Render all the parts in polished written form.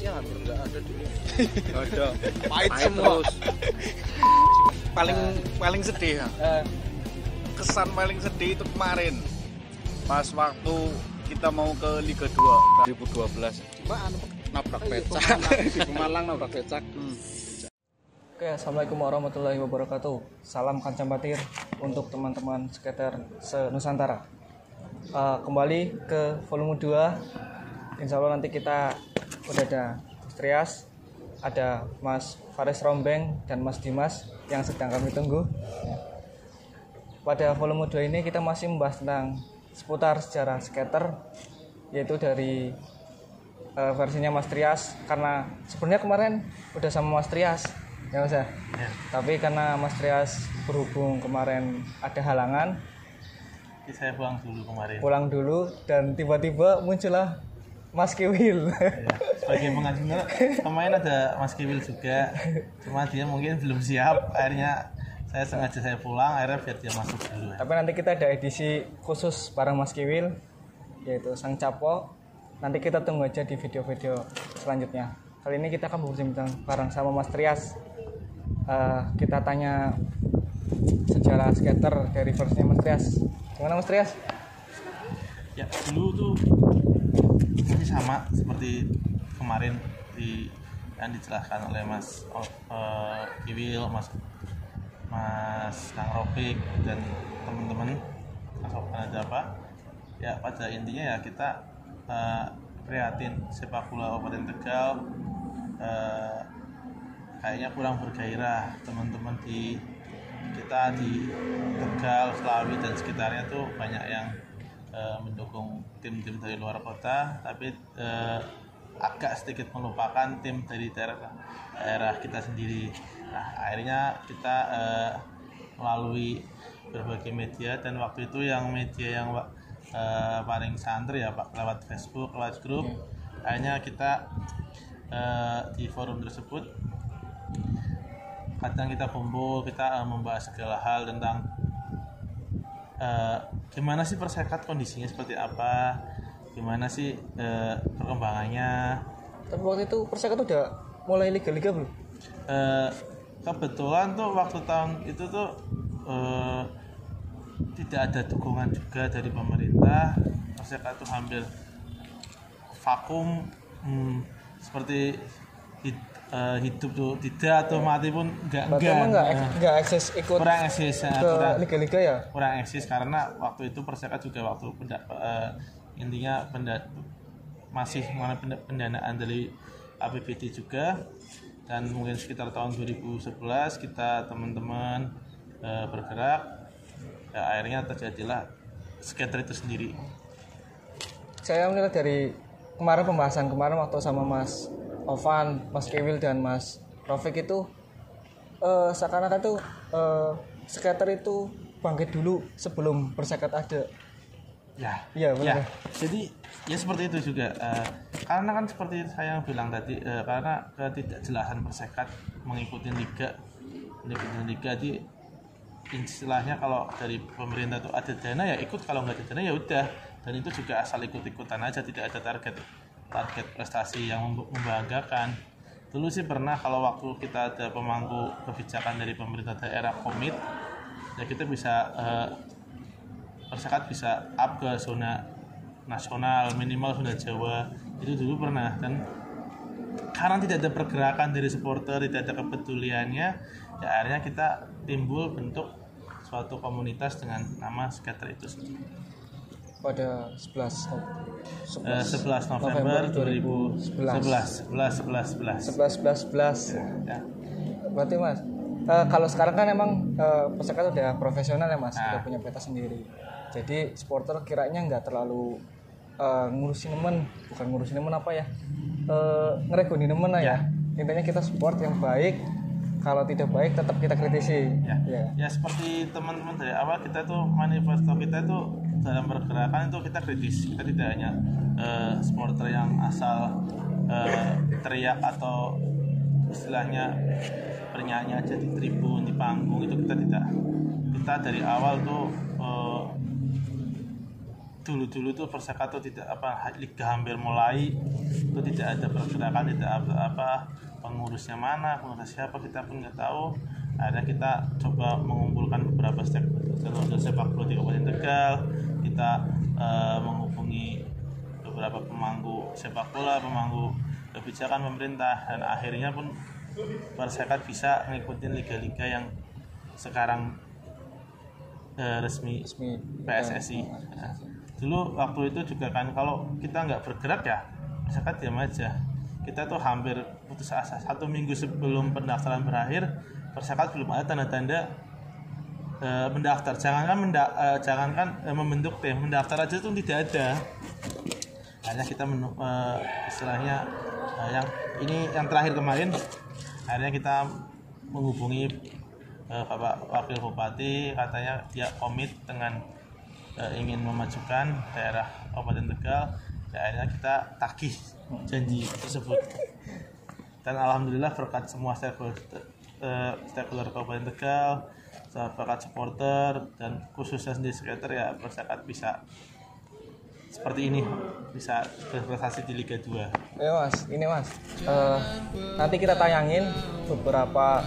prestasinya hampir nggak ada di sini. Nggak ada. Pahit semua. Paling sedih ya. Kesan paling sedih itu kemarin pas waktu kita mau ke Liga 2 2012. Nabrak becak. Di Pemalang nabrak becak. Oke, assalamualaikum warahmatullahi wabarakatuh. Salam kancam batir untuk teman-teman skater se-Nusantara. Kembali ke volume 2. Insya Allah nanti kita udah ada Mas Trias, ada Mas Faris Rombeng dan Mas Dimas yang sedang kami tunggu. Pada volume 2 ini kita masih membahas tentang seputar sejarah skater, yaitu dari versinya Mas Trias, karena sebenarnya kemarin udah sama Mas Trias ya Mas ya. Tapi karena Mas Trias berhubung kemarin ada halangan, saya pulang dulu dan tiba-tiba muncullah Mas Kiwil. Ya, sebagai pengajunya kemarin ada Mas Kiwil juga, cuma dia mungkin belum siap, akhirnya saya pulang akhirnya biar dia masuk dulu. Tapi nanti kita ada edisi khusus bareng Mas Kiwil, yaitu Sang Capo. Nanti kita tunggu aja di video-video selanjutnya. Kali ini kita akan berbincang bareng sama Mas Trias. Kita tanya sejarah skater dari versinya Mas Trias. Gimana Mas Trias? Ya, dulu tuh masih sama seperti kemarin yang dijelaskan oleh Mas Kiwil, Mas Kang Rofik dan teman-teman. Ada apa? Ya, pada intinya ya kita prihatin sepak bola Kabupaten Tegal kayaknya kurang bergairah. Teman-teman kita di Tegal, Slawi dan sekitarnya tuh banyak yang mendukung tim-tim dari luar kota, tapi agak sedikit melupakan tim dari daerah kita sendiri. Nah, akhirnya kita melalui berbagai media, dan waktu itu yang media yang paling santri ya Pak, lewat Facebook, lewat grup. Akhirnya kita di forum tersebut kadang kita kumpul, kita membahas segala hal tentang gimana sih Persekat kondisinya seperti apa, gimana sih perkembangannya. Tapi waktu itu Persekat udah mulai liga-liga belum? Kebetulan tuh waktu tahun itu tuh tidak ada dukungan juga dari pemerintah. Persekat tuh hampir vakum, seperti hidup tuh tidak atau mati pun enggak eksis, ikut kurang eksis ke liga-liga ya, kurang eksis karena waktu itu Persekat juga waktu intinya masih mengalami pendanaan dari APBD juga, dan mungkin sekitar tahun 2011 kita teman-teman bergerak ya, akhirnya terjadilah skater itu sendiri. Saya melihat dari pembahasan kemarin waktu sama Mas Ovan, Mas Kiwil dan Mas Rofik itu seakan-akan tuh skater itu bangkit dulu sebelum Persekat ada. Iya benar. Ya. Jadi ya seperti itu juga. Karena kan seperti saya bilang tadi, karena ketidakjelasan Persekat mengikuti liga di istilahnya kalau dari pemerintah tuh ada dana ya ikut, kalau nggak ada dana ya udah. Dan itu juga asal ikut-ikutan aja, tidak ada target prestasi yang membanggakan. Dulu sih pernah kalau waktu kita ada pemangku kebijakan dari pemerintah daerah komit, ya kita bisa Persekat bisa up ke zona nasional, minimal zona Jawa. Itu dulu pernah, dan karena tidak ada pergerakan dari supporter, tidak ada kepeduliannya, ya akhirnya kita timbul bentuk suatu komunitas dengan nama skater itu sendiri. Pada 11 November 2011. Ya. Berarti Mas, kalau sekarang kan emang Persekat udah profesional ya Mas, udah punya peta sendiri. Jadi supporter kiranya nggak terlalu ngurusin nemen apa ya, ngeregunin nemen lah ya. Intinya kita support yang baik, kalau tidak baik tetap kita kritisi. Ya seperti teman-teman dari awal, kita tuh manifesto kita tuh dalam pergerakan itu kita kritis. Kita tidak hanya supporter yang asal teriak atau istilahnya bernyanyi aja di tribun, di panggung, itu kita tidak. Kita dari awal tuh dulu tuh Persekat tuh tidak liga hampir mulai itu tidak ada pergerakan, tidak apa pengurusnya mana, pengurus siapa kita pun nggak tahu. Akhirnya kita coba mengumpulkan beberapa stakeholder sepak bola di Kabupaten Tegal. Kita menghubungi beberapa pemangku sepak bola, pemangku kebijakan pemerintah, dan akhirnya pun Persekat bisa mengikuti liga-liga yang sekarang resmi PSSI. Nah, dulu waktu itu juga kan kalau kita nggak bergerak ya Persekat diam aja. Kita tuh hampir putus asa. 1 minggu sebelum pendaftaran berakhir, Persekat belum ada tanda-tanda mendaftar. Jangankan membentuk tim, mendaftar aja tuh tidak ada. Hanya kita istilahnya yang terakhir kemarin, akhirnya kita menghubungi Bapak Wakil Bupati, katanya dia komit dengan ingin memajukan daerah Kabupaten Tegal. Dan akhirnya kita tagih janji tersebut. Dan alhamdulillah berkat semua stakeholder Kabupaten Tegal, berkat supporter, dan khususnya sendiri skater ya Persekat bisa seperti ini, bisa berprestasi di Liga 2. Ya Mas, ini Mas, nanti kita tayangin beberapa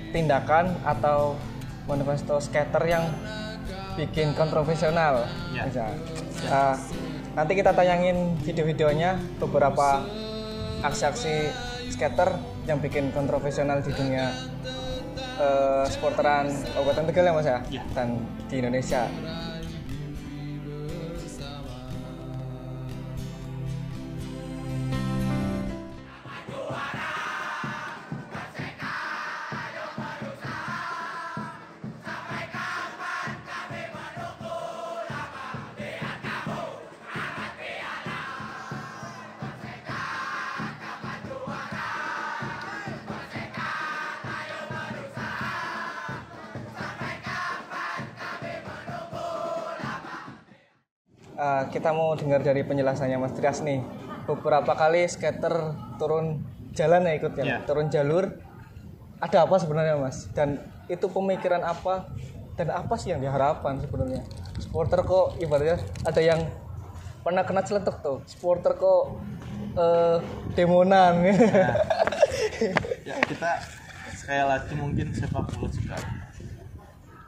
tindakan atau manifesto skater yang bikin kontroversial. Ya. Nanti kita tayangin video-videonya beberapa aksi-aksi skater yang bikin kontroversial di dunia sporteran Kabupaten Tegal ya Mas ya, dan di Indonesia. Kita mau dengar dari penjelasannya Mas Trias nih. Beberapa kali skater turun jalan ya ikut ya, turun jalur. Ada apa sebenarnya Mas? Dan itu pemikiran apa? Dan apa sih yang diharapkan sebenarnya? Supporter kok ibaratnya ada yang pernah kena celetuk tuh. Supporter kok demonan. Ya kita sekali lagi mungkin sepak bola juga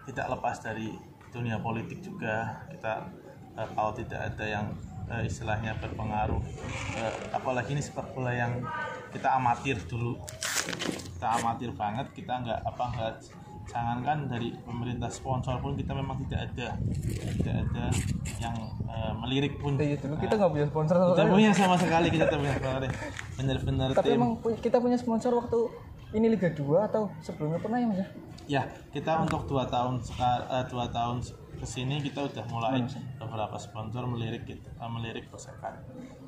tidak lepas dari dunia politik juga. Kita kalau tidak ada yang istilahnya berpengaruh, apalagi ini sepak bola yang kita amatir dulu, kita amatir banget, kita nggak jangankan dari pemerintah sponsor pun kita memang tidak ada yang melirik pun. Dulu kita nggak punya sponsor sama sekali, kita tidak punya sponsor, benar-benar. Tapi emang kita punya sponsor waktu ini Liga 2 atau sebelumnya pernah ya Mas? Ya, kita untuk 2 tahun kesini kita udah mulai beberapa sponsor melirik Persekat.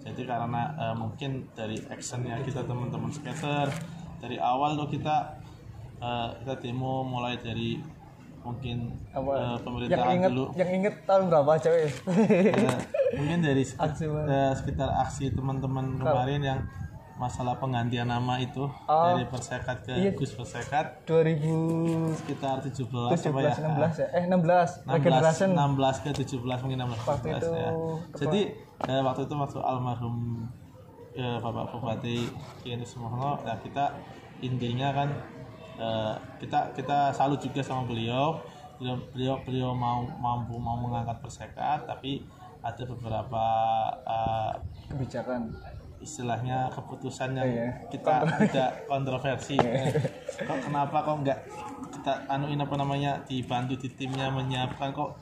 Jadi karena mungkin dari actionnya kita teman-teman skater dari awal tuh kita demo mulai dari mungkin pemerintahan dulu. Yang inget tahun berapa aja ya? Mungkin dari sekitar aksi teman-teman kemarin yang masalah penggantian nama itu dari Persekat ke Gus Persekat 2000 sekitar 16 ke 17 mungkin 16 waktu itu ya. Jadi waktu almarhum Bapak Bupati Kiai Sumono ya, kita intinya kan kita salut juga sama beliau mampu mengangkat Persekat, tapi ada beberapa kebijakan istilahnya keputusan yang kita tidak kontroversi. Kenapa kok nggak kita dibantu di timnya menyiapkan, kok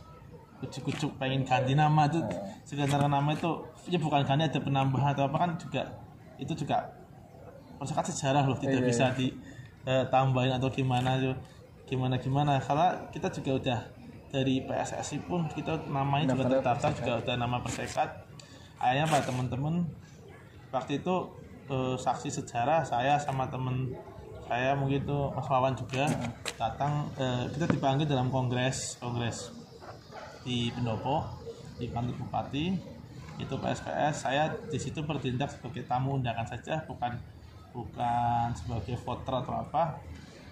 kucuk-kucuk pengen ganti nama tuh, sekedar nama itu ya bukan ganti, ada penambahan atau apa kan juga itu juga Persekat sejarah loh, tidak bisa ditambahin atau gimana karena kita juga udah dari PSSI pun kita namanya juga terdaftar juga udah nama Persekat. Akhirnya Pak teman-teman waktu itu saksi sejarah, saya sama temen saya mungkin itu Mas Wawan juga datang, kita dipanggil dalam kongres di Pendopo di kantor Bupati itu PSPS. Saya di situ bertindak sebagai tamu undangan saja, bukan sebagai voter atau apa.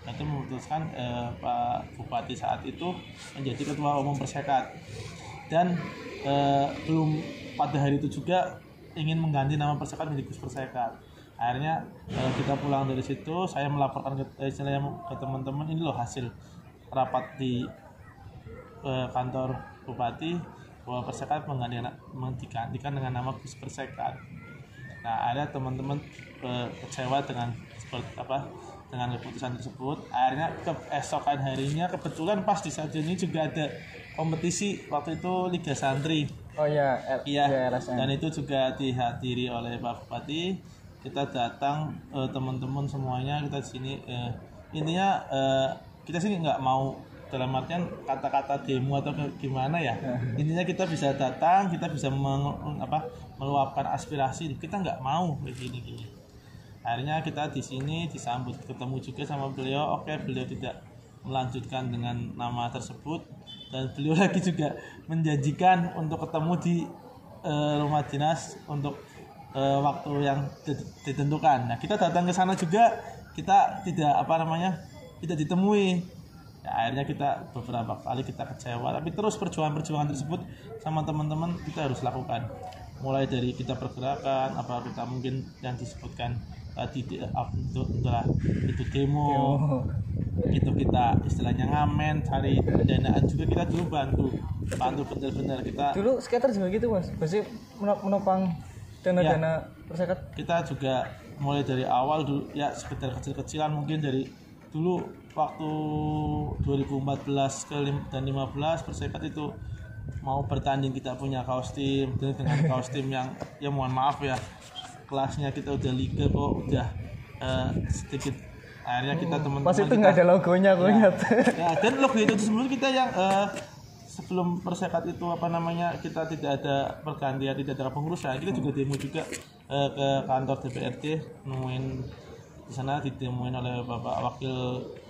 Itu memutuskan Pak Bupati saat itu menjadi ketua umum Persekat. dan belum pada hari itu juga ingin mengganti nama Persekat menjadi Gus Persekat. Akhirnya kita pulang dari situ, saya melaporkan ke teman-teman, ini loh hasil rapat di kantor Bupati bahwa Persekat menggantikan dengan nama Gus Persekat. Nah, ada teman-teman kecewa dengan keputusan tersebut. Akhirnya keesokan harinya kebetulan pas di stadion ini juga ada kompetisi waktu itu Liga Santri. Oh iya, dan itu juga dihadiri oleh Pak Bupati. Kita datang teman-teman semuanya, kita di sini intinya kita sini nggak mau dalam artian kata-kata demo atau gimana ya. Intinya kita bisa datang, kita bisa meluapkan aspirasi. Kita nggak mau kayak gini. Akhirnya kita di sini disambut, ketemu juga sama beliau. Oke, beliau tidak melanjutkan dengan nama tersebut dan beliau lagi juga menjanjikan untuk ketemu di rumah dinas untuk waktu yang ditentukan. Nah, kita datang ke sana juga, kita tidak ditemui. Ya, akhirnya kita beberapa kali kita kecewa, tapi terus perjuangan tersebut sama teman-teman kita harus lakukan. Mulai dari kita pergerakan, kita mungkin yang disebutkan tadi itu demo, itu kita istilahnya ngamen, cari pendanaan juga kita dulu bantu benar-benar kita. Dulu skater juga gitu mas, pasti menopang dana-dana Persekat. Kita juga mulai dari awal dulu ya sekedar kecil-kecilan, mungkin dari dulu waktu 2014 dan 15 Persekat itu mau bertanding kita punya kaos tim dengan kaos tim yang ya mohon maaf ya kelasnya kita udah liga kok udah sedikit. Akhirnya kita teman-teman pas itu nggak ada logonya aku ingat. Ya, dan logo itu sebelum kita yang sebelum Persekat itu kita tidak ada pergantian, tidak ada pengurusan, kita juga demo juga ke kantor DPRD, nemuin di sana ditemuin oleh Bapak Wakil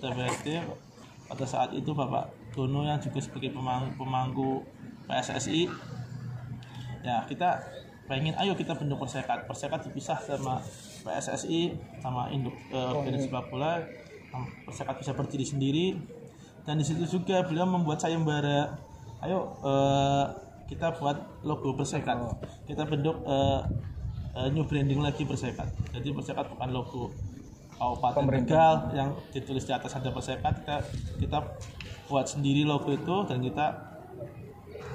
DPRD pada saat itu Bapak Dono yang juga sebagai pemangku PSSI. Ya, kita pengen ayo kita bentuk Persekat dipisah sama PSSI sama induk organisasi sepak bola. Persekat bisa berdiri sendiri, dan di situ juga beliau membuat sayembara. Ayo kita buat logo Persekat, kita bentuk new branding lagi Persekat. Jadi Persekat bukan logo Kabupaten Tegal yang ditulis di atas ada Persekat, kita buat sendiri logo itu,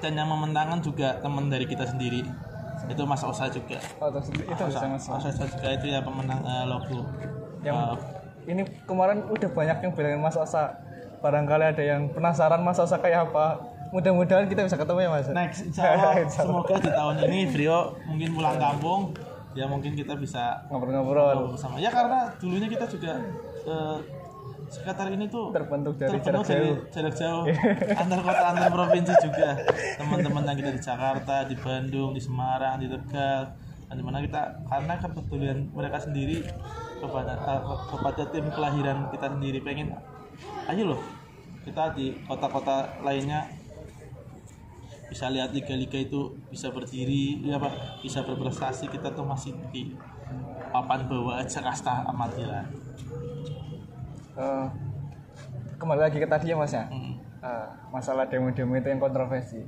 dan yang memenangkan juga teman dari kita sendiri, itu Mas Osa juga. Mas Osa juga itu ya pemenang logo. Yang ini kemarin udah banyak yang bilangin Mas Osa, barangkali ada yang penasaran Mas Osa kayak apa. Mudah-mudahan kita bisa ketemu ya Mas. Next, insyaallah. Semoga di tahun ini beliau mungkin pulang kampung, ya mungkin kita bisa ngobrol-ngobrol bersama. Ya karena dulunya kita juga sekitar ini tuh terbentuk dari jarak jauh antar kota antar provinsi juga. Teman-teman yang kita di Jakarta, di Bandung, di Semarang, di Tegal, dan dimana kita karena kepedulian mereka sendiri kepada tim kelahiran kita sendiri, pengen ayo loh kita di kota-kota lainnya bisa lihat liga-liga itu bisa berdiri, bisa berprestasi. Kita tuh masih di papan bawah aja, kasta amatiran. Kembali lagi ke tadi ya Mas ya. Masalah demo-demo itu yang kontroversi.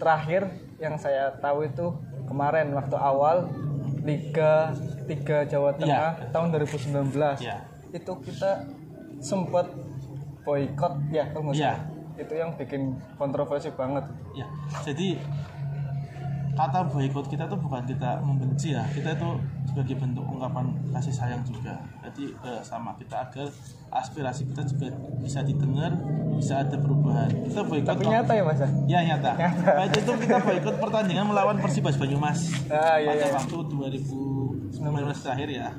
Terakhir yang saya tahu itu kemarin waktu awal Liga 3 Jawa Tengah tahun 2019. Itu kita sempat boikot ya, itu yang bikin kontroversi banget. Ya, jadi kata boikot kita tuh bukan kita membenci ya, kita itu sebagai bentuk ungkapan kasih sayang juga. Jadi sama kita agar aspirasi kita juga bisa didengar, bisa ada perubahan. Kita boikot. Tapi nyata ya Mas? Ya nyata. Pada itu kita boikot pertandingan melawan Persibas Banyumas pada waktu 2019 terakhir ya.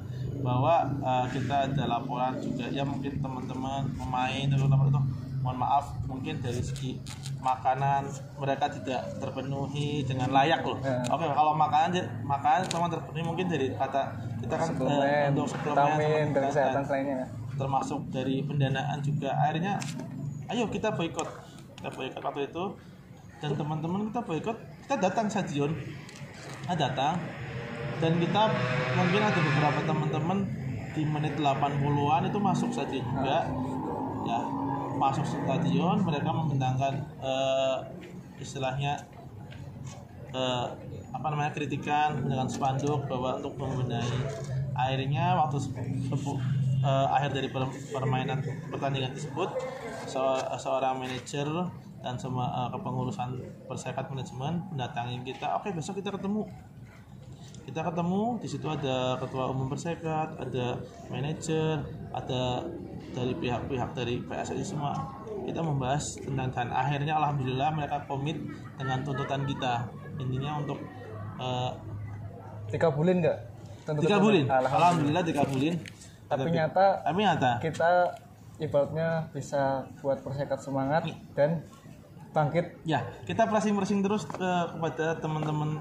Bahwa kita ada laporan juga ya, mungkin teman-teman pemain itu mohon maaf mungkin dari segi makanan mereka tidak terpenuhi dengan layak loh. Oke, kalau makanan memang terpenuhi, mungkin dari kata kita kan untuk suplemen dan kesehatan lainnya, termasuk dari pendanaan juga. Akhirnya ayo kita boikot waktu itu, dan teman-teman kita boikot, kita datang stadion, dan kita mungkin ada beberapa teman-teman di menit 80-an itu masuk stadion juga ya, masuk stadion mereka membentangkan istilahnya kritikan dengan spanduk bahwa untuk membenahi. Akhirnya waktu akhir dari pertandingan tersebut, seorang manajer dan semua kepengurusan Persekat manajemen mendatangi kita. Oke, besok kita ketemu di situ, ada ketua umum Persekat, ada manajer, ada dari pihak-pihak dari PSSI semua. Kita membahas tentang, dan akhirnya alhamdulillah mereka komit dengan tuntutan kita. Intinya untuk dikabulin nggak? Dikabulin. Alhamdulillah dikabulin. Tapi nyata kita ibaratnya bisa buat Persekat semangat dan bangkit. Ya, kita pressing terus kepada teman-teman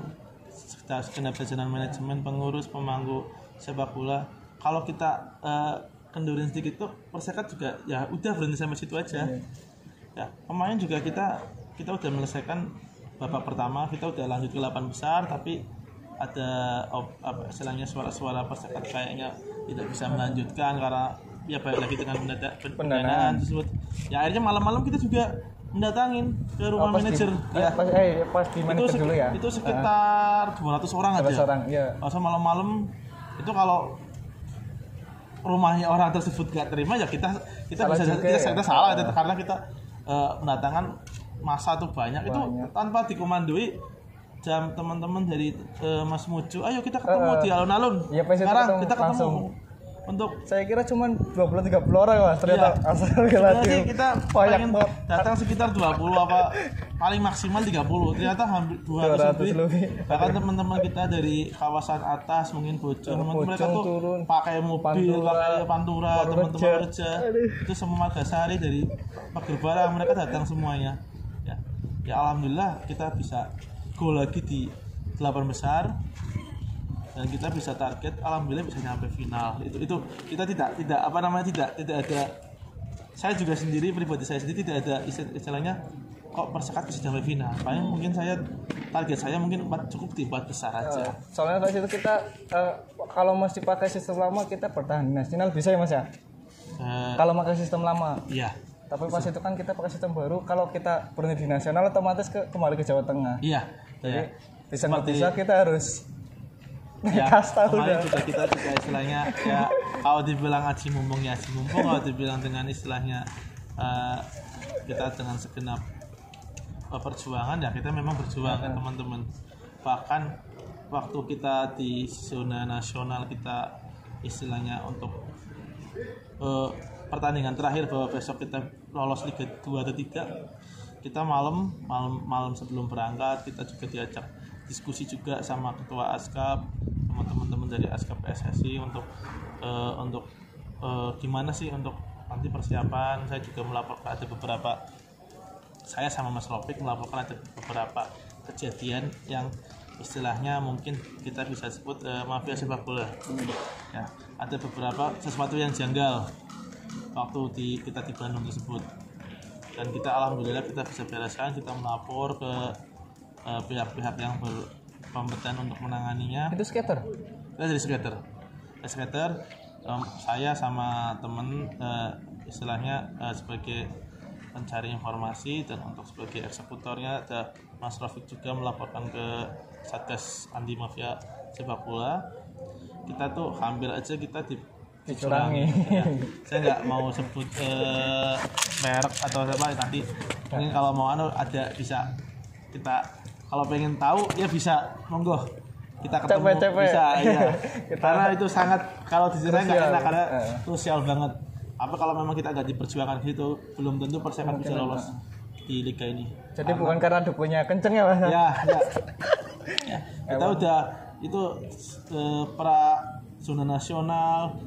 segenap jajaran manajemen, pengurus, pemangku sepak bola. Kalau kita kendurin sedikit tuh Persekat juga ya udah berhenti sampai situ aja. Ya, kemarin juga kita udah menyelesaikan babak pertama, kita udah lanjut ke 8 besar, tapi ada istilahnya suara-suara Persekat kayaknya tidak bisa melanjutkan karena ya balik lagi dengan pendanaan tersebut. Ya akhirnya malam-malam kita juga mendatangin ke rumah manajer. Pas di manajer dulu ya. Itu sekitar 200 orang aja. 200 orang, iya. Pas malam-malam itu kalau rumahnya orang tersebut gak terima ya kita salah karena kita mendatangkan masa tuh banyak. Itu tanpa dikomandoi jam teman-teman dari Mas Muju, ayo kita ketemu di alun-alun. Ya, sekarang kita ketemu untuk saya kira cuma 20-30 orang Mas, ternyata asal relatif kita pengen datang sekitar 20 apa paling maksimal 30, ternyata hampir 200 lebih. Bahkan teman-teman kita dari kawasan atas mungkin Bojong, mereka tuh turun, pakai mobil, pakai pantura, teman-teman kerja itu semua Margasari dari pagar barang, mereka datang semuanya. Ya alhamdulillah kita bisa gol lagi di 8 besar. Dan kita bisa target, alhamdulillah bisa nyampe final. Itu kita tidak ada. Saya juga sendiri, pribadi saya sendiri tidak ada istilahnya kok Persekat bisa sampai final. Paling mungkin target saya mungkin cukup di 4 besar aja. Soalnya pas itu kita kalau masih pakai sistem lama kita bertahan di nasional bisa ya Mas ya. Kalau pakai sistem lama. Iya. Tapi pas itu kan kita pakai sistem baru. Kalau kita berhenti di nasional otomatis kembali ke Jawa Tengah. Iya. Jadi bisa kita harus ya, kemarin kita juga istilahnya ya kalau dibilang aji mumpung, kalau dibilang dengan istilahnya kita dengan segenap perjuangan ya kita memang berjuang teman-teman. Bahkan waktu kita di zona nasional kita istilahnya untuk pertandingan terakhir bahwa besok kita lolos Liga 2 atau 3, kita malam sebelum berangkat kita juga diajak diskusi juga sama ketua ASKAP, sama teman-teman dari ASKAP PSSI untuk gimana sih untuk nanti persiapan. Saya juga melaporkan ada beberapa, saya sama Mas Rofik melaporkan ada beberapa kejadian yang istilahnya mungkin kita bisa sebut mafia sepak bola. Ya, ada beberapa sesuatu yang janggal waktu kita di Bandung tersebut. Dan kita alhamdulillah kita bisa bereskan, kita melapor ke pihak-pihak yang berkompeten untuk menanganinya. Itu skater? Kita dari skater. Saya sama temen istilahnya sebagai pencari informasi, dan untuk sebagai eksekutornya ada Mas Rafiq juga melaporkan ke Satgas Anti Mafia Sepak Bola. Kita tuh hampir aja kita dicurangi. Ya. Saya nggak mau sebut merek atau apa nanti. Mungkin kalau mau ada bisa kita, kalau pengen tahu ya bisa monggo kita ketemu bisa ya. Karena itu sangat, kalau diceritain nggak enak karena sosial banget. Apa kalau memang kita nggak diperjuangkan gitu, belum tentu Persekat bisa lolos di liga ini. Jadi bukan karena dukunnya kenceng ya Mas? Ya. Kita udah itu pra zona nasional,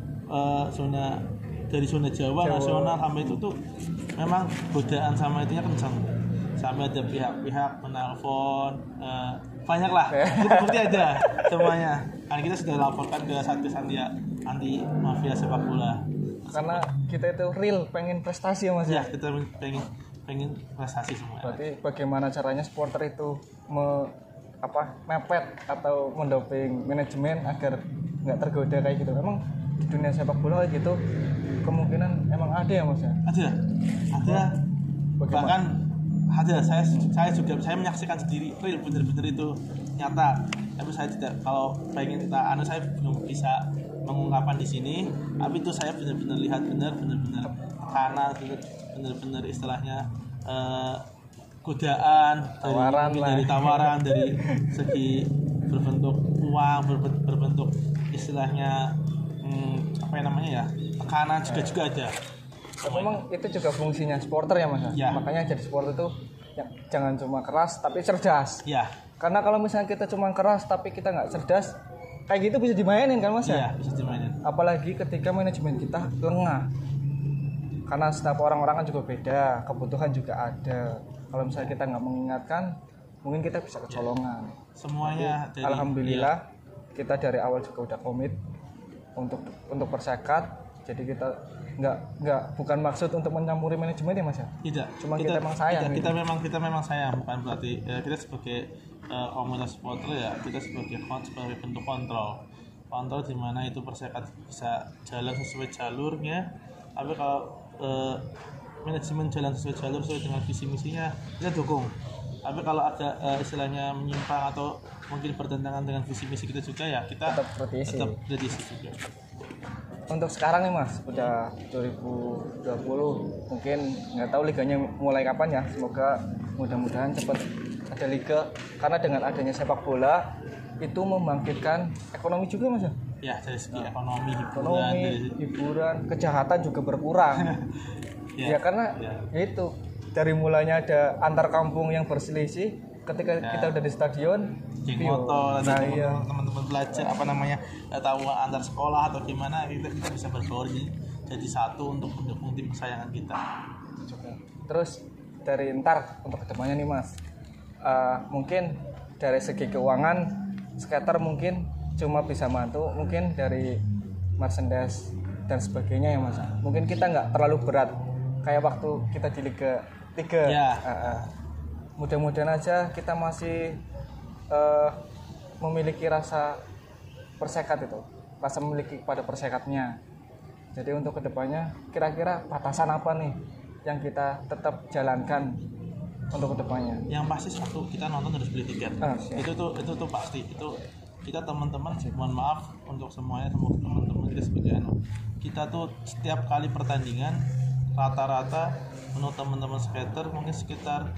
zona dari zona Jawa nasional sampai itu tuh memang godaan sama itunya kencang. Sampai ada pihak-pihak menelpon, banyak lah, bukti aja semuanya. Kan kita sudah laporkan ke Satgas Anti Mafia Sepak Bola. Karena kita itu real pengen prestasi ya Mas ya? Kita pengen prestasi semua. Berarti bagaimana caranya supporter itu mepet atau mendoping manajemen agar nggak tergoda kayak gitu. Emang di dunia sepak bola kayak gitu kemungkinan emang ada ya Mas ya? Ada. Bahkan ada saya menyaksikan sendiri real bener-bener itu nyata, tapi saya tidak, kalau pengen saya belum bisa mengungkapkan di sini, tapi itu saya benar-benar lihat benar-benar tekanan, benar-benar istilahnya godaan dari tawaran dari segi berbentuk uang, berbentuk istilahnya tekanan juga ada. Memang itu juga fungsinya supporter ya Mas. Ya. Makanya jadi supporter itu jangan cuma keras tapi cerdas. Ya. Karena kalau misalnya kita cuma keras tapi kita nggak cerdas, kayak gitu bisa dimainin kan Mas ya? Iya, bisa dimainin. Apalagi ketika manajemen kita lengah. Karena setiap orang-orang kan juga beda, kebutuhan juga ada. Kalau misalnya kita nggak mengingatkan, mungkin kita bisa kecolongan. Semuanya dari, alhamdulillah kita dari awal juga udah komit untuk Persekat. Jadi kita bukan maksud untuk mencampuri manajemen ya Mas ya? Tidak. Cuma kita memang sayang. Kita memang sayang, bukan berarti kita sebagai komunitas supporter ya, kita sebagai bentuk kontrol di mana itu Persekat bisa jalan sesuai jalurnya. Tapi kalau manajemen jalan sesuai jalur sesuai dengan visi misinya, kita dukung. Tapi kalau ada istilahnya menyimpang atau mungkin bertentangan dengan visi misi kita juga ya, kita tetap kritisi juga. Untuk sekarang nih Mas, udah 2020, mungkin nggak tahu liganya mulai kapan ya. Semoga mudah-mudahan cepat ada liga, karena dengan adanya sepak bola itu membangkitkan ekonomi juga Mas ya. Ya, dari segi ekonomi, hiburan, kejahatan juga berkurang. Ya karena itu dari mulanya ada antar kampung yang berselisih, ketika kita udah di stadion, geng motor, teman-teman belajar tahu antar sekolah atau gimana, kita bisa berbaur jadi satu untuk mendukung tim kesayangan kita. Terus dari untuk kedepannya nih Mas, mungkin dari segi keuangan skater mungkin cuma bisa bantu mungkin dari merchandise dan sebagainya ya Mas. Mungkin kita nggak terlalu berat kayak waktu kita di Liga 3 ya. Mudah-mudahan aja kita masih memiliki rasa Persekat itu, rasa memiliki kepada Persekatnya. Jadi untuk kedepannya kira-kira batasan apa nih yang kita tetap jalankan untuk kedepannya? Yang pasti waktu kita nonton harus beli tiket. Itu pasti. Itu kita teman-teman, mohon maaf untuk semuanya, teman-teman kita sebagai kita tuh setiap kali pertandingan rata-rata menurut teman-teman skater mungkin sekitar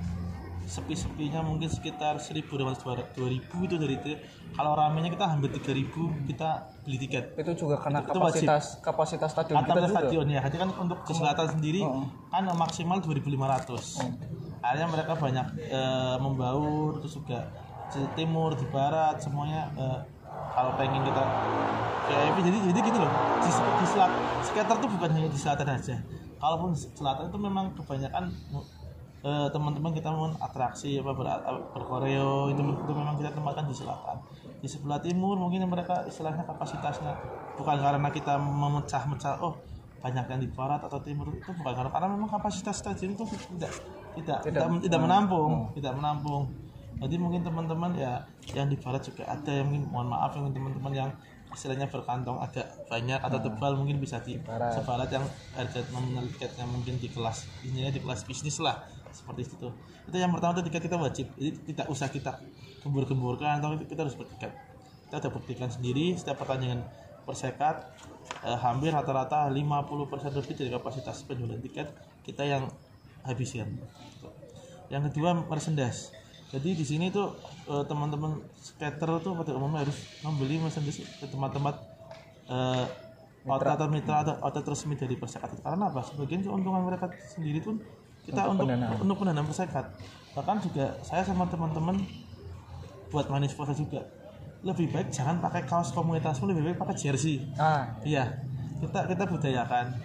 sepi-sepinya mungkin sekitar 1.000-2.000 itu dari itu. Kalau ramenya kita hampir 3.000 kita beli tiket. Itu juga karena kapasitas stadion kita juga. Stadion ya. Jadi kan untuk ke selatan sendiri kan maksimal 2.500. Akhirnya mereka banyak membaur, terus juga di timur, di barat, semuanya kalau pengen kita jadi gitu loh. Di skater tuh bukan hanya di selatan aja. Kalaupun selatan itu memang kebanyakan teman-teman kita mau atraksi berkoreo itu memang kita tempatkan di selatan. Di sebelah timur mungkin mereka istilahnya kapasitasnya bukan karena kita memecah-mecah banyak yang di barat atau timur, itu bukan karena memang kapasitas stadion itu tidak menampung. Jadi mungkin teman-teman ya yang di barat juga ada yang mungkin, mohon maaf yang teman-teman yang istilahnya berkantong agak banyak atau tebal mungkin bisa di sebarat yang harga nominal tiketnya mungkin di kelas bisnis lah, seperti itu. Itu yang pertama, tiket kita wajib, jadi tidak usah kita gembur-gemburkan atau kita harus bertiket. Kita udah buktikan sendiri setiap pertandingan Persekat hampir rata-rata 50% lebih dari kapasitas penjualan tiket kita yang habisin. Yang kedua, merchandise. Jadi di sini tuh teman-teman skater tuh pada umumnya harus membeli merchandise ke tempat-tempat outlet atau mitra atau outlet resmi dari Persekat. Karena apa? Sebagian keuntungan mereka sendiri pun kita untuk pendanaan Persekat. Bahkan juga saya sama teman-teman buat manis foto juga. Lebih baik jangan pakai kaos komunitasmu, lebih baik pakai jersey. Iya. Kita budayakan.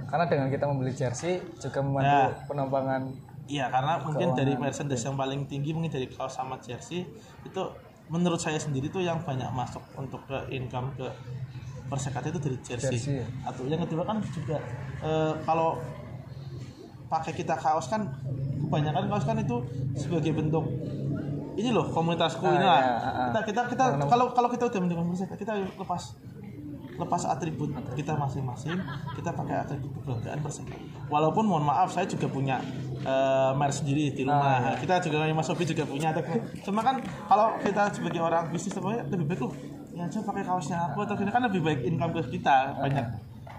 Karena dengan kita membeli jersey juga membantu penambangan. Iya, karena mungkin dari merchandise yang paling tinggi mungkin dari kaos sama jersey itu menurut saya sendiri tuh yang banyak masuk untuk ke income ke Persekat itu dari jersey. Atau yang kedua kan juga kalau pakai kita kaos kan kebanyakan kaos kan itu sebagai bentuk ini loh komunitasku ini lah. Kita kalau kita udah mendukung Persekat kita lepas lepas atribut kita masing-masing, kita pakai atribut kebanggaan Perseka. Walaupun mohon maaf saya juga punya merch sendiri di rumah. Kita juga Mas Sobi juga punya. Cuma kan kalau kita sebagai orang bisnis sebenarnya lebih baik ya aja pakai kaosnya aku atau ini kan lebih baik income ke kita,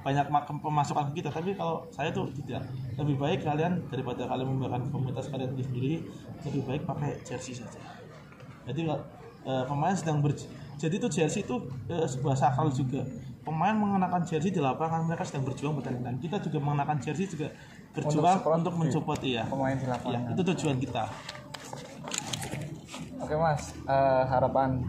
banyak pemasukan kita. Tapi kalau saya tuh tidak, lebih baik kalian daripada kalian membuat komunitas kalian sendiri, lebih baik pakai jersey saja. Jadi pemain sedang jadi itu jersey itu sebuah sakral juga. Pemain mengenakan jersey di lapangan, mereka sedang berjuang bertanding. Kita juga mengenakan jersey juga berjuang untuk mensupport pemain di lapangan. Ya, itu tujuan kita. Oke Mas, harapan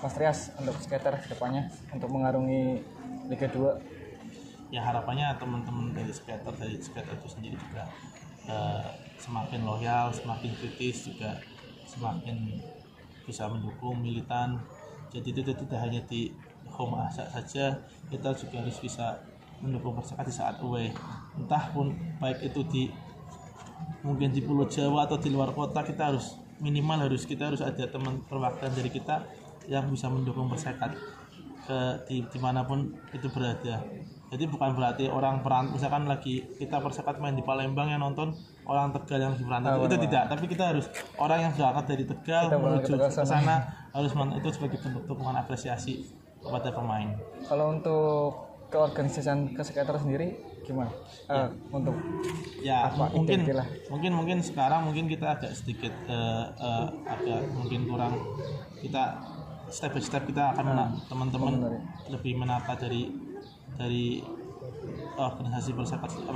Mas Trias untuk skater kedepannya untuk mengarungi Liga 2. Ya harapannya teman-teman dari skater itu sendiri juga semakin loyal, semakin kritis, juga semakin bisa mendukung militan. Jadi itu tidak hanya di home saja, kita juga harus bisa mendukung Perseka di saat away. Entah pun baik itu mungkin di Pulau Jawa atau di luar kota, kita harus ada teman perwakilan dari kita yang bisa mendukung Perseka dimanapun itu berada. Jadi bukan berarti orang perantau, misalkan lagi kita Perseka main di Palembang yang nonton orang Tegal yang di perantau, itu tidak. Tapi kita harus orang yang berangkat dari Tegal menuju ke sana harus itu sebagai bentuk dukungan apresiasi kepada pemain. Kalau untuk keorganisasian skater sendiri gimana? Untuk mungkin sekarang mungkin kita agak sedikit agak mungkin kurang, kita step by step kita akan teman-teman lebih menata dari organisasi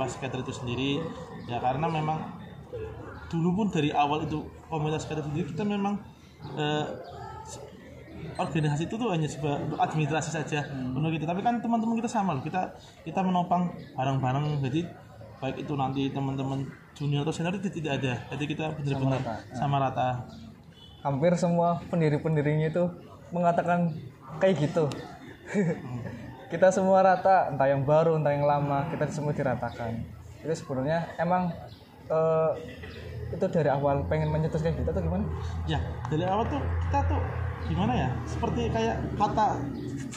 skater itu sendiri ya, karena memang dulu pun dari awal itu komunitas skater sendiri kita memang organisasi itu tuh hanya sebuah administrasi saja menurut kita. Tapi kan teman-teman kita sama loh, kita menopang bareng-bareng. Jadi baik itu nanti teman-teman junior atau senior itu tidak ada, jadi kita benar-benar sama rata. Hampir semua pendiri-pendirinya itu mengatakan kayak gitu. Kita semua rata, entah yang baru entah yang lama, kita semua diratakan. Itu sebenarnya emang itu dari awal pengen mencetus kayak gitu atau gimana? Ya dari awal tuh kita tuh gimana ya, seperti kayak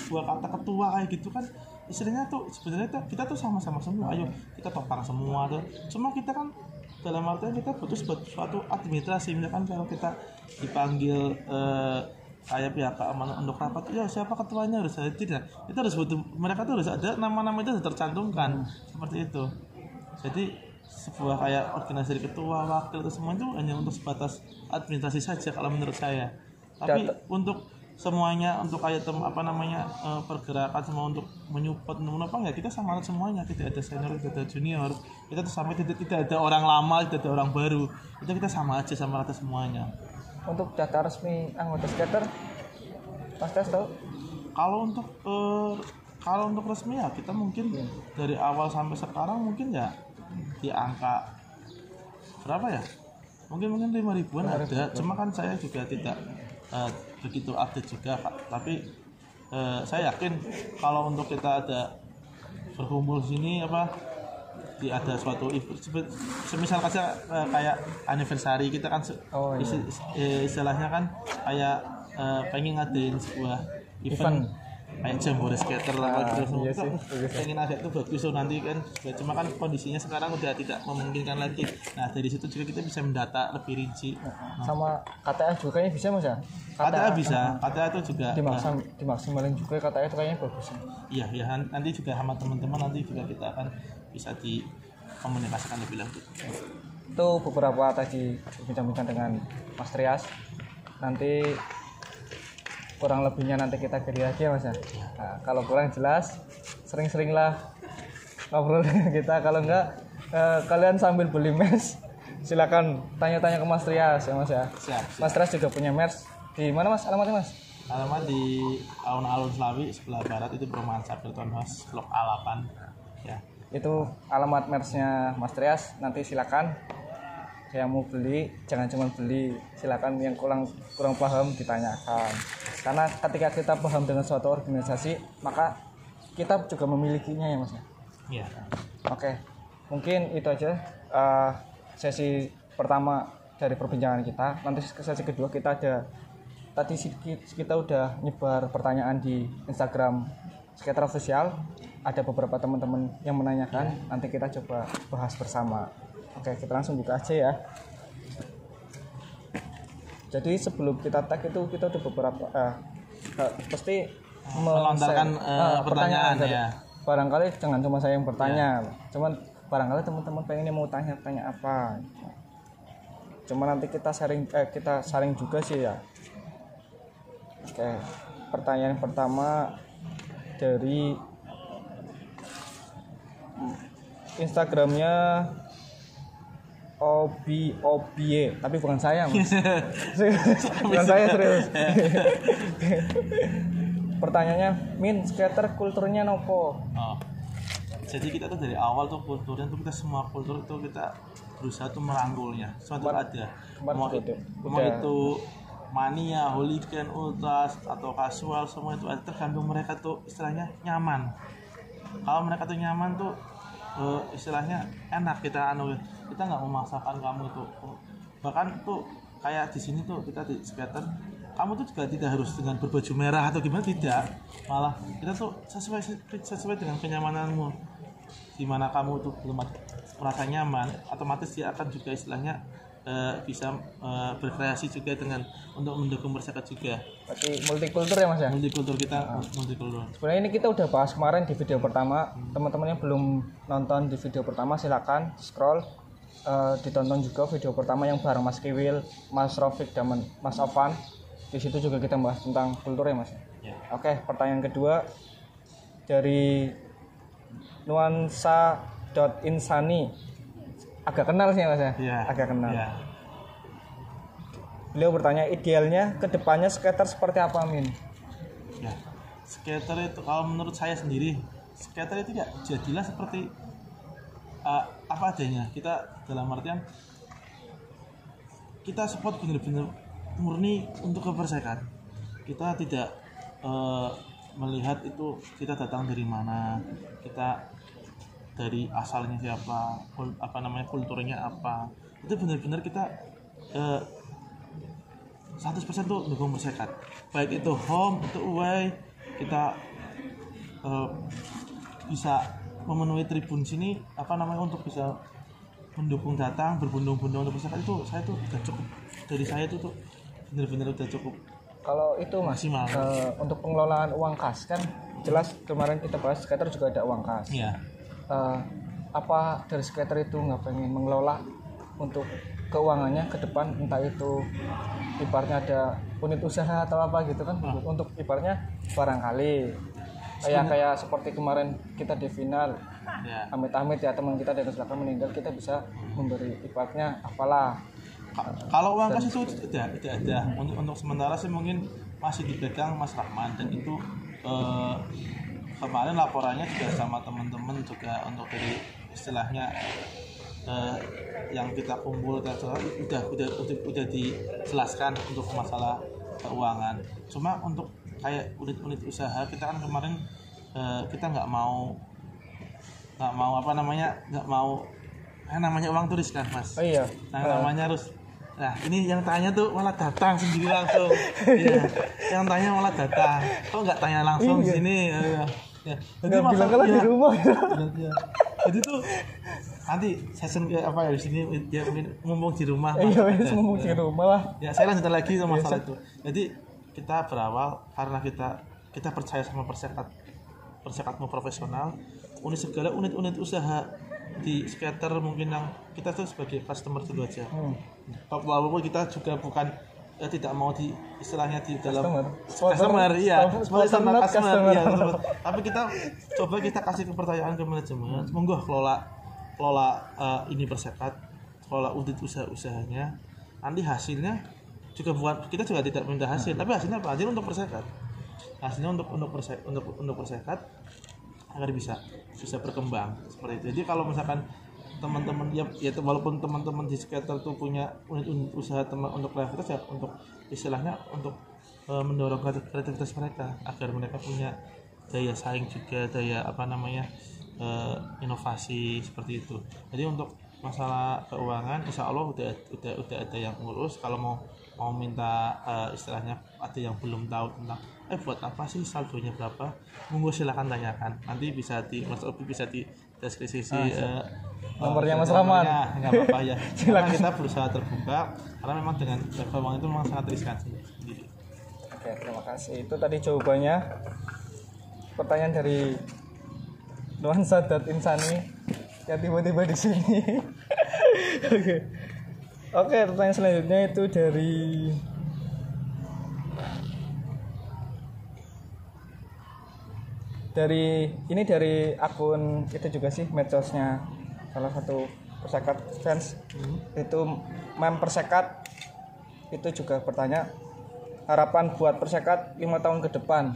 dua kata ketua kayak gitu kan, istilahnya tuh sebenarnya kita tuh sama-sama semua, ayo kita topang semua tuh. Cuma kita kan dalam artian kita butuh suatu administrasi, misalkan kalau kita dipanggil kayak pihak keamanan untuk rapat, ya siapa ketuanya harus ada, tidak, itu harus butuh, mereka tuh harus ada nama-nama itu harus tercantumkan seperti itu. Jadi sebuah kayak organisasi ketua, wakil itu semua itu hanya untuk sebatas administrasi saja kalau menurut saya. Tapi untuk semuanya, untuk kayak pergerakan semua untuk menyupport, untuk menopang ya kita sama semuanya, tidak ada senior, tidak ada junior, kita tuh sama, tidak ada orang lama, tidak ada orang baru, itu kita sama aja, sama rata semuanya. Untuk data resmi anggota skater, Mas Tes tahu? Kalau untuk resmi ya kita mungkin dari awal sampai sekarang mungkin ya di angka berapa ya? Mungkin 5.000-an ada. Cuma kan saya juga tidak begitu update juga, Kak. Tapi saya yakin kalau untuk kita ada berkumpul sini ada suatu semisal kayak anniversary kita kan istilahnya kan kayak pengen ngadain sebuah event kayak jambore skater lah gitu. Pengen ada itu bagus nanti kan, cuma kan kondisinya sekarang udah tidak memungkinkan lagi. Nah dari situ juga kita bisa mendata lebih rinci. Sama KTA juga kayaknya bisa Mas ya? KTA bisa, KTA itu juga dimaksimalin juga, KTA itu kayaknya bagus. Iya nanti juga sama teman-teman nanti juga kita akan bisa dikomunikasikan lebih lanjut. Itu beberapa tadi bincang-bincang dengan Mas Trias. Nanti kurang lebihnya nanti kita gali lagi ya Mas ya. Nah, kalau kurang jelas sering-seringlah ngobrol dengan kita. Kalau enggak kalian sambil beli merch silakan tanya-tanya ke Mas Trias ya Mas ya. Siap. Mas Trias juga punya merch. Di mana Mas alamatnya Mas? Alamat di Alun-Alun Slawi sebelah barat, itu perumahan Saberton House Blok A8 ya. Itu alamat merchnya Mas Trias. Nanti silakan yang mau beli, jangan cuma beli, silakan yang kurang paham ditanyakan. Karena ketika kita paham dengan suatu organisasi, maka kita juga memilikinya ya Mas. Iya. Oke, mungkin itu aja sesi pertama dari perbincangan kita. Nanti sesi kedua kita ada, tadi kita udah nyebar pertanyaan di Instagram Skater official ada beberapa teman-teman yang menanyakan, nanti kita coba bahas bersama. Oke, kita langsung buka aja ya. Jadi sebelum kita tag itu kita udah beberapa pasti melontarkan pertanyaan ya. Barangkali jangan cuma saya yang bertanya, cuman barangkali teman-teman pengennya mau tanya apa. Cuma nanti kita saring juga sih ya. Oke, pertanyaan pertama dari Instagramnya Obie, tapi bukan saya mas. Bukan saya, serius. Pertanyaannya, Min, skater kulturnya nopo? Jadi kita tuh dari awal tuh kulturnya tuh kita semua kultur itu kita berusaha tuh merangkulnya. Suatu ada. Mau itu mania, hooligan, ultras atau casual, semua itu ada, tergantung mereka tuh istilahnya nyaman. Kalau mereka tuh nyaman tuh istilahnya enak, kita nggak memaksakan kamu tuh. Bahkan tuh kayak di sini tuh kita di skater, kamu tuh juga tidak harus dengan berbaju merah atau gimana, tidak. Malah kita tuh sesuai dengan kenyamananmu. Di mana kamu tuh belum merasa nyaman, otomatis dia akan juga istilahnya bisa berkreasi juga dengan untuk mendukung masyarakat juga. Berarti multikultur ya mas ya? Multikultur kita, multikultur. Sebenarnya ini kita udah bahas kemarin di video pertama. Teman-teman yang belum nonton di video pertama silakan scroll, ditonton juga video pertama yang bareng Mas Kiwil, Mas Rafiq dan Mas Ovan. Di situ juga kita bahas tentang kultur ya mas. Ya. Oke, pertanyaan kedua dari nuansa.insani. Agak kenal sih mas ya? Yeah. Agak kenal. Yeah. Beliau bertanya, idealnya kedepannya skater seperti apa, Min? Ya, skater itu kalau menurut saya sendiri, skater itu ya jadilah seperti apa adanya. Kita dalam artian kita support benar-benar murni untuk kebersihan. Kita tidak melihat itu kita datang dari mana, kita dari asalnya siapa, kulturnya apa. Itu benar-benar kita 100% tuh dukung bersekat. Baik itu home, itu away, kita bisa memenuhi tribun sini untuk bisa mendukung datang, berbondong-bondong untuk bersekat. Itu saya tuh udah cukup. Dari saya itu tuh benar-benar udah cukup. Kalau itu mas, untuk pengelolaan uang kas kan jelas kemarin kita bahas skater juga ada uang kas. Iya. Apa dari skater itu nggak pengen mengelola untuk keuangannya ke depan, entah itu ibaratnya ada unit usaha atau apa gitu kan, untuk ibaratnya barangkali kayak seperti kemarin kita di final, amit-amit ya teman kita dari belakang meninggal, kita bisa memberi ibaratnya apalah. Kalau uang kas itu tidak ada. Untuk sementara sih mungkin masih dipegang Mas Rahman, dan itu kemarin laporannya juga sama teman-teman juga untuk dari istilahnya yang kita kumpul udah dijelaskan untuk masalah keuangan. Cuma untuk kayak unit-unit usaha kita kan kemarin kita nggak mau namanya uang turis kan mas. Oh iya. Namanya harus. Nah ini yang tanya tuh malah datang sendiri langsung. Iya. Yang tanya malah datang. Kok nggak tanya langsung di sini? Ya. Jadi masalah di rumah. Ya. Jadi tuh nanti session di sini ya mumpung di rumah. Iya, mumpung di rumah lah. Ya, saya lanjutkan lagi sama masalah itu. Jadi kita berawal karena kita percaya sama persekatmu profesional. Unit usaha di skater mungkin yang kita tuh sebagai customer dulu aja. Walaupun kita juga bukan tidak mau di istilahnya di dalam customer iya customer iya, tapi kita coba kita kasih kepercayaan ke manajemen, monggo kelola ini bersekat, kelola unit usahanya, nanti hasilnya juga bukan, kita juga tidak minta hasil, tapi hasilnya apa? Hasil untuk bersekat, hasilnya untuk bersekat agar bisa berkembang seperti itu. Jadi kalau misalkan teman-teman ya walaupun teman-teman di skater tuh punya unit usaha untuk kreativitas ya, untuk istilahnya untuk mendorong kreativitas mereka agar mereka punya daya saing juga, daya inovasi seperti itu. Jadi untuk masalah keuangan insya Allah udah ada yang ngurus. Kalau mau mau minta istilahnya ada yang belum tahu tentang buat apa sih saldonya berapa, monggo silakan tanyakan, nanti bisa di Mas Obi bisa di deskripsi nomornya Mas Rahman. Nggak apa-apa ya. Karena kita berusaha terbuka, karena memang dengan jaga uang itu memang sangat riskan sendiri. Oke, terima kasih. Itu tadi jawabannya. Pertanyaan dari Nuansa Insani yang tiba-tiba di sini. Oke, pertanyaan selanjutnya itu dari akun itu juga sih, medsosnya salah satu Persekat fans. Itu mem Persekat itu juga bertanya harapan buat Persekat 5 tahun ke depan.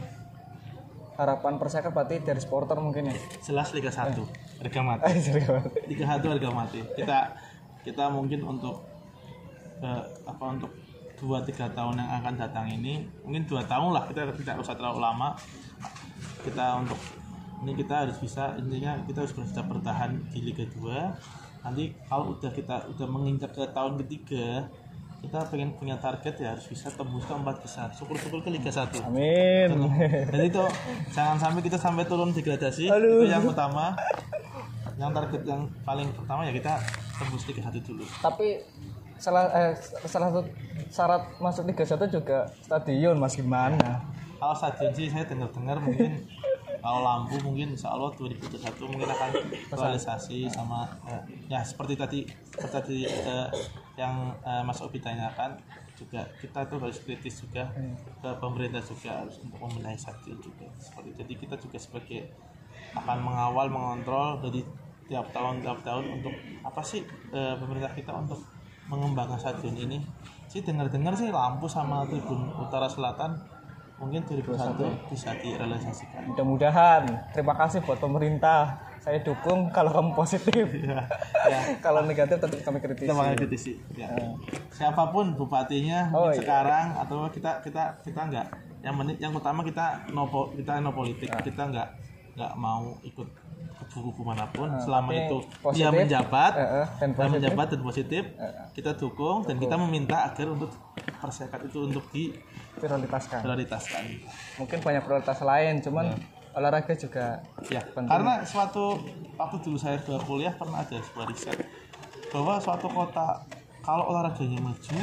Harapan Persekat berarti dari supporter mungkin ya. Jelas Liga 1 harga mati. Liga 1 harga mati. Kita mungkin untuk untuk 2-3 tahun yang akan datang ini, mungkin 2 tahun lah, kita tidak usah terlalu lama. Kita harus bisa, intinya kita harus bisa bertahan di Liga 2. Nanti kalau kita udah menginjak ke tahun ketiga, kita pengen punya target ya harus bisa tembus ke 4 besar, syukur-syukur ke Liga 1. Amin. Jadi itu jangan sampai kita turun degradasi. Aduh. Itu yang utama. Yang target yang paling pertama ya kita tembus Liga 1 dulu. Tapi salah satu syarat masuk Liga 1 juga stadion, Mas, gimana? Kalau stadion sih saya dengar mungkin kalau lampu mungkin insya Allah 2021 mungkin akan realisasi sama ya seperti tadi yang Mas Obi tanyakan juga, kita tuh harus kritis juga ke pemerintah juga, harus untuk membenahi stadion juga seperti itu. Jadi kita juga sebagai akan mengawal, mengontrol dari tiap tahun untuk apa sih pemerintah kita untuk mengembangkan stadion ini. Sih dengar sih lampu sama tribun utara selatan mungkin 2021 bisa direalisasikan. Mudah-mudahan. Terima kasih buat pemerintah. Saya dukung kalau kamu positif. Ya. Kalau negatif tetap kami kritisi. Kita bakal kritisi. Ya. Siapapun bupatinya sekarang atau kita enggak. Yang utama kita no politik. Kita enggak mau ikut kubu manapun. Selama itu positif, dia menjabat dan positif, kita dukung dan kita meminta agar untuk Persekat itu untuk prioritaskan. Mungkin banyak prioritas lain, cuman olahraga juga penting. Karena waktu dulu saya kuliah pernah ada sebuah riset bahwa suatu kota kalau olahraganya maju,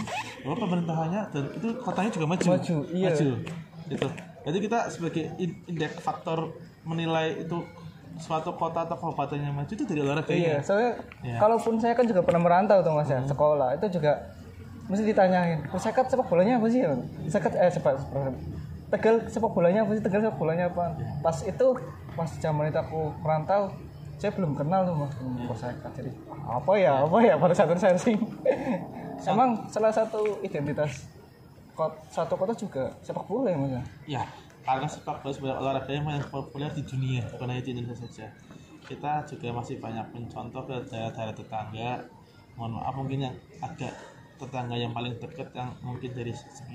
bahwa pemerintahannya dan itu kotanya juga maju. Iya. Gitu. Jadi kita sebagai indeks faktor menilai itu suatu kota atau kabupaten yang maju itu dari olahraganya. Iya, soalnya kalaupun saya kan juga pernah merantau tuh Mas ya, sekolah itu juga mesti ditanyain, Persekat sepak bolanya apa sih? Tegal sepak bolanya apa sih? Tegal sepak bolanya apa? Pas zaman itu aku merantau, saya belum kenal tuh Mas Persekat. Jadi apa ya pada saat searching. Emang salah satu identitas satu kota juga sepak bola ya Mas ya? Ya, karena sepak bola sebagai olahraga yang paling populer di dunia, bukan hanya di Indonesia saja. Kita juga masih banyak mencontoh ke daerah-daerah tetangga. Mohon maaf mungkin yang agak tetangga yang paling dekat yang mungkin dari segi,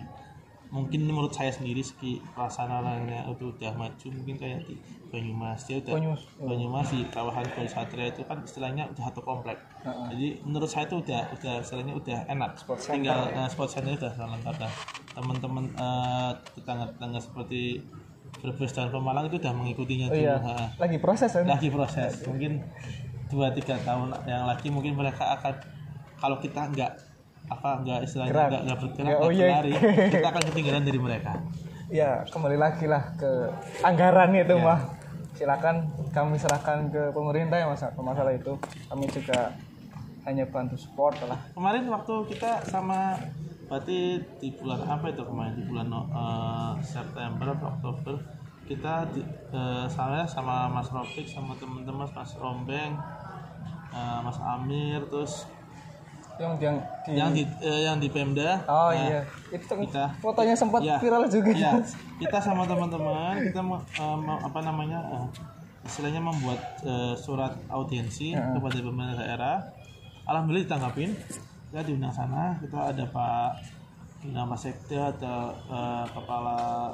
mungkin menurut saya sendiri segi pelaksanaannya itu udah maju, mungkin kayak di Banyumas. Dia udah Banyumas di kawasan Bali Satria itu kan istilahnya udah satu komplek. Jadi menurut saya itu udah istilahnya udah enak. Tinggal sport center udah lengkap dah. Teman-teman tetangga seperti Brebes dan Pemalang itu udah mengikutinya dulu. Lagi proses. Mungkin 2-3 tahun yang lagi mungkin mereka akan, kalau kita nggak istilahnya nggak bergerak, berlari, kita akan ketinggalan dari mereka. Ya, kembali lagi lah ke anggaran itu mah. Silakan kami serahkan ke pemerintah ya masalah itu. Kami juga hanya bantu support lah. Kemarin waktu kita sama, berarti di bulan apa itu kemarin, di bulan September atau Oktober, kita saya sama Mas Rofik sama teman-teman Mas Rombeng, Mas Amir, terus yang di Pemda. Iya. Itu kita fotonya sempat viral juga. Iya. Kita sama teman-teman kita istilahnya membuat surat audiensi kepada pemerintah daerah. Alhamdulillah ditanggapin. Kita diundang sana. Kita ada Pak nama Sekda, ada kepala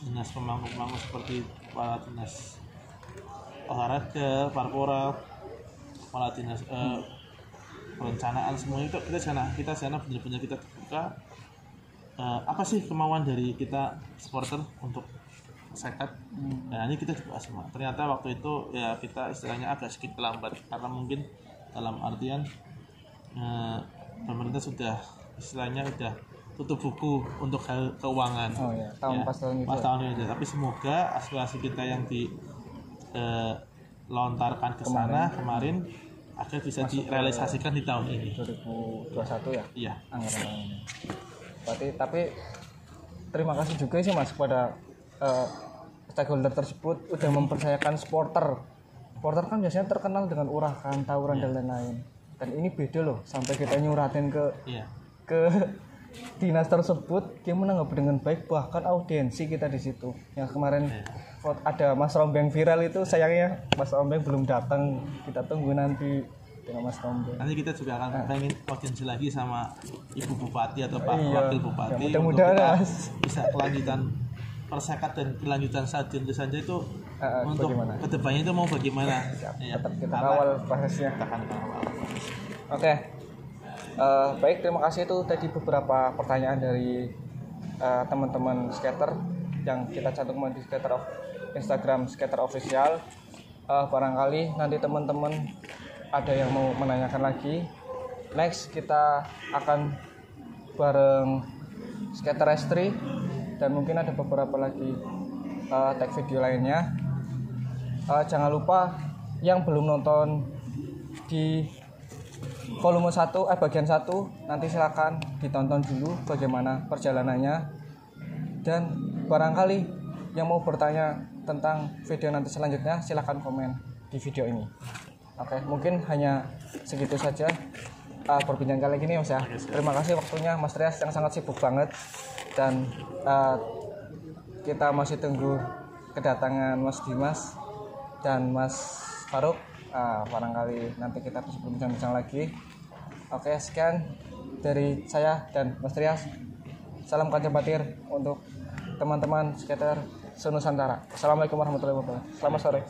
dinas pemangku seperti kepala dinas olahraga, Parpora, kepala dinas perencanaan, semua itu kita sana benar-benar kita terbuka apa sih kemauan dari kita supporter untuk sekat. Nah ini kita coba semua. Ternyata waktu itu ya kita istilahnya agak sedikit terlambat karena mungkin dalam artian pemerintah sudah istilahnya sudah tutup buku untuk hal keuangan. Oh ya, tahun pas tahun itu. Pas tahun itu. Tapi semoga aspirasi kita yang dilontarkan ke sana kemarin agar bisa direalisasikan di tahun ini. 2021 ya? Iya. Anggaran ini. Berarti tapi terima kasih juga sih Mas kepada stakeholder tersebut udah mempercayakan supporter. Supporter kan biasanya terkenal dengan urahan, tawuran dan lain-lain. Dan ini beda loh, sampai kita nyuratin ke dinas tersebut, dia menanggapi dengan baik, bahkan audiensi kita di situ. Yang kemarin ada Mas Rombeng viral itu, sayangnya Mas Rombeng belum datang. Kita tunggu nanti dengan Mas Rombeng. Nanti kita juga akan pengen audiensi lagi sama Ibu Bupati atau Pak Wakil Bupati. Ya, mudah-mudahan bisa kelanjutan persekat dan kelanjutan stadion itu saja itu untuk kedepannya itu mau bagaimana? Ya, tetap kita kawal prosesnya. Oke. Baik, terima kasih. Itu tadi beberapa pertanyaan dari teman-teman skater yang kita cantumkan di Instagram skater official. Barangkali nanti teman-teman ada yang mau menanyakan lagi. Next kita akan bareng skater S3 dan mungkin ada beberapa lagi tag video lainnya. Jangan lupa yang belum nonton di volume 1 bagian 1 nanti silakan ditonton dulu bagaimana perjalanannya, dan barangkali yang mau bertanya tentang video nanti selanjutnya silakan komen di video ini. Oke, mungkin hanya segitu saja perbincangan kali ini Mas ya. Terima kasih waktunya Mas Trias yang sangat sibuk banget, dan kita masih tunggu kedatangan Mas Dimas dan Mas Faruk. Barangkali nanti kita bisa berbincang-bincang lagi. Oke, sekian dari saya dan Mas Trias. Salam kancam batir untuk teman-teman skater se-Nusantara. Assalamualaikum warahmatullahi wabarakatuh. Selamat sore.